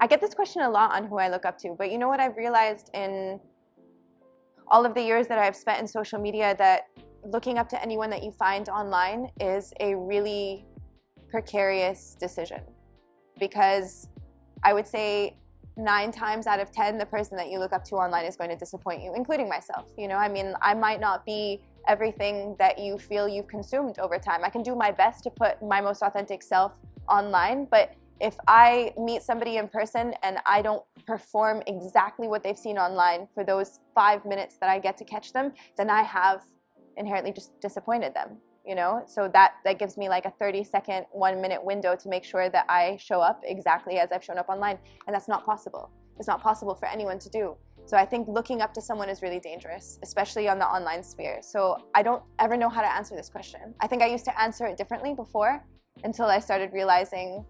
get this question a lot on who I look up to, but you know what I've realized in all of the years that I've spent in social media, that looking up to anyone that you find online is a really precarious decision, because I would say 9 times out of 10, the person that you look up to online is going to disappoint you, including myself. You know, I mean, I might not be everything that you feel you've consumed over time. I can do my best to put my most authentic self online, but if I meet somebody in person and I don't perform exactly what they've seen online for those 5 minutes that I get to catch them, then I have inherently just disappointed them, you know? So that gives me like a 30-second, 1-minute window to make sure that I show up exactly as I've shown up online, and that's not possible. It's not possible for anyone to do. So I think looking up to someone is really dangerous, especially on the online sphere. So I don't ever know how to answer this question. I think I used to answer it differently before, until I started realizing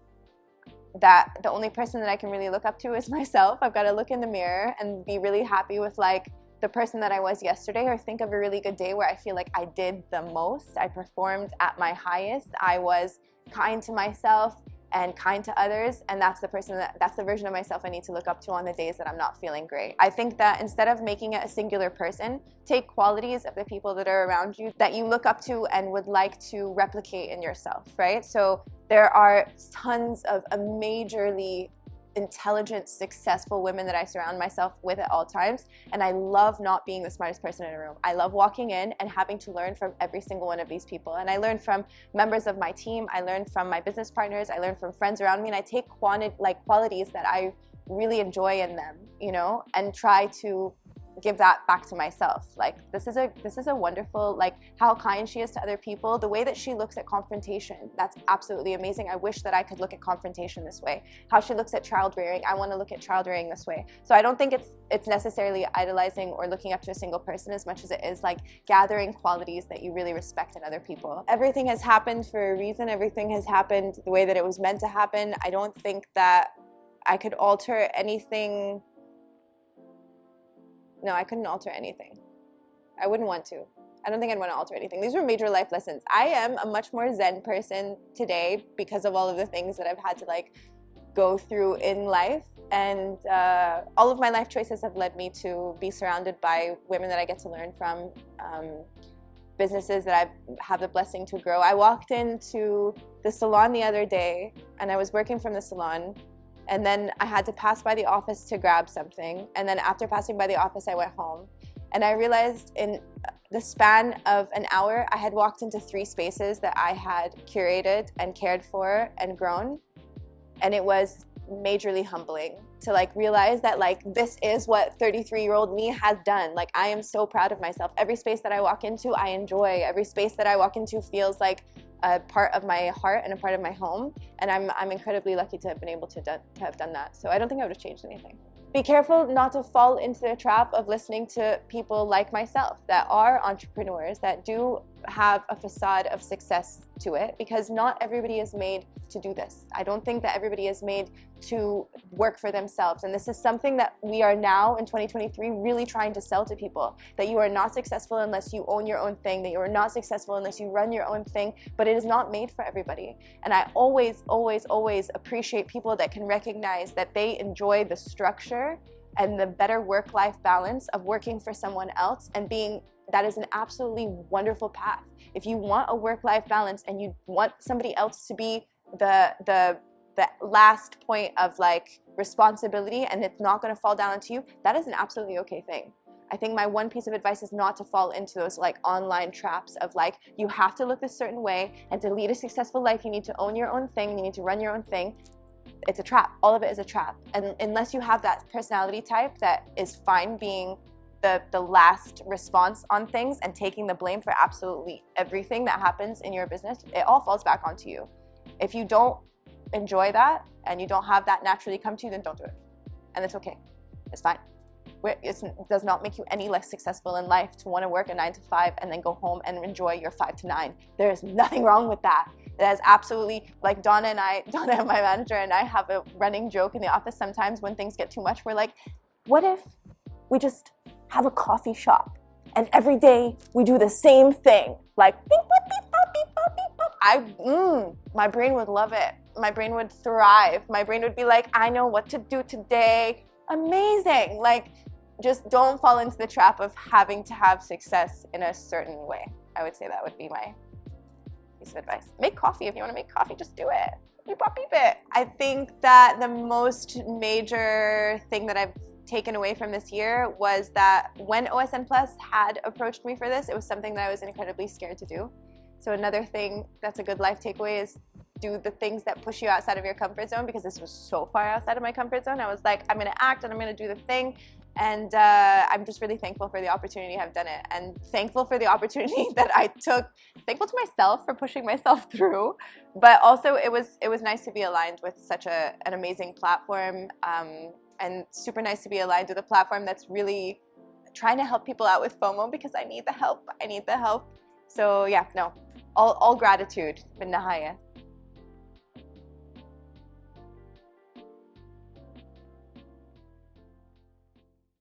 that the only person that I can really look up to is myself. I've got to look in the mirror and be really happy with like the person that I was yesterday, or think of a really good day where I feel like I did the most, I performed at my highest, I was kind to myself and kind to others, and that's the version of myself I need to look up to on the days that I'm not feeling great. I think that instead of making it a singular person, take qualities of the people that are around you that you look up to and would like to replicate in yourself, right? So there are tons of majorly intelligent, successful women that I surround myself with at all times, and I love not being the smartest person in a room. I love walking in and having to learn from every single one of these people, and I learn from members of my team, I learn from my business partners, I learn from friends around me, and I take qualities that I really enjoy in them, you know, and try to give that back to myself. Like, this is a wonderful, like, how kind she is to other people, the way that she looks at confrontation, that's absolutely amazing. I wish that I could look at confrontation this way. How she looks at child rearing, I want to look at child rearing this way. So I don't think it's necessarily idolizing or looking up to a single person, as much as it is like gathering qualities that you really respect in other people. Everything has happened for a reason. Everything has happened the way that it was meant to happen. I don't think that I could alter anything. No, I couldn't alter anything. I wouldn't want to. I don't think I'd want to alter anything. These were major life lessons. I am a much more zen person today because of all of the things that I've had to like go through in life. And all of my life choices have led me to be surrounded by women that I get to learn from, businesses that I have the blessing to grow. I walked into the salon the other day and I was working from the salon, and then I had to pass by the office to grab something. And then after passing by the office, I went home. And I realized in the span of an hour, I had walked into 3 spaces that I had curated and cared for and grown. And it was majorly humbling to like realize that like this is what 33-year-old me has done. Like, I am so proud of myself. Every space that I walk into, I enjoy. Every space that I walk into feels like a part of my heart and a part of my home, and I'm incredibly lucky to have been able to have done that. So I don't think I would have changed anything. Be careful not to fall into the trap of listening to people like myself that are entrepreneurs, that do have a facade of success to it, because not everybody is made to do this. I don't think that everybody is made to work for themselves, and this is something that we are now in 2023 really trying to sell to people, that you are not successful unless you own your own thing, that you are not successful unless you run your own thing, but it is not made for everybody. And I always appreciate people that can recognize that they enjoy the structure and the better work-life balance of working for someone else, and that is an absolutely wonderful path. If you want a work-life balance and you want somebody else to be the last point of like responsibility, and it's not going to fall down onto you, that is an absolutely okay thing. I think my one piece of advice is not to fall into those like online traps of like, you have to look a certain way, and to lead a successful life you need to own your own thing, you need to run your own thing. It's a trap. All of it is a trap. And unless you have that personality type that is fine being the last response on things and taking the blame for absolutely everything that happens in your business, it all falls back onto you. If you don't enjoy that and you don't have that naturally come to you, then don't do it. And it's okay. It's fine. It does not make you any less successful in life to want to work a 9 to 5 and then go home and enjoy your 5 to 9. There is nothing wrong with that. That is absolutely, like Donna, my manager, and I have a running joke in the office sometimes when things get too much. We're like, what if we just have a coffee shop and every day we do the same thing? Like, beep, beep, beep, beep, beep, beep, beep. My brain would love it. my brain would thrive. My brain would be like, I know what to do today. Amazing. Like, just don't fall into the trap of having to have success in a certain way. I would say that would be my piece of advice. Make coffee. If you want to make coffee, just do it. Beep, beep it. I think that the most major thing that I've taken away from this year was that when OSN Plus had approached me for this, it was something that I was incredibly scared to do. So another thing that's a good life takeaway is do the things that push you outside of your comfort zone, because this was so far outside of my comfort zone. I was like, I'm gonna act and I'm gonna do the thing. And I'm just really thankful for the opportunity I've done it, and thankful for the opportunity that I took. Thankful to myself for pushing myself through, but also it was nice to be aligned with such an amazing platform, and super nice to be aligned with a platform that's really trying to help people out with FOMO, because I need the help. So yeah, no, all gratitude. بالنهاية.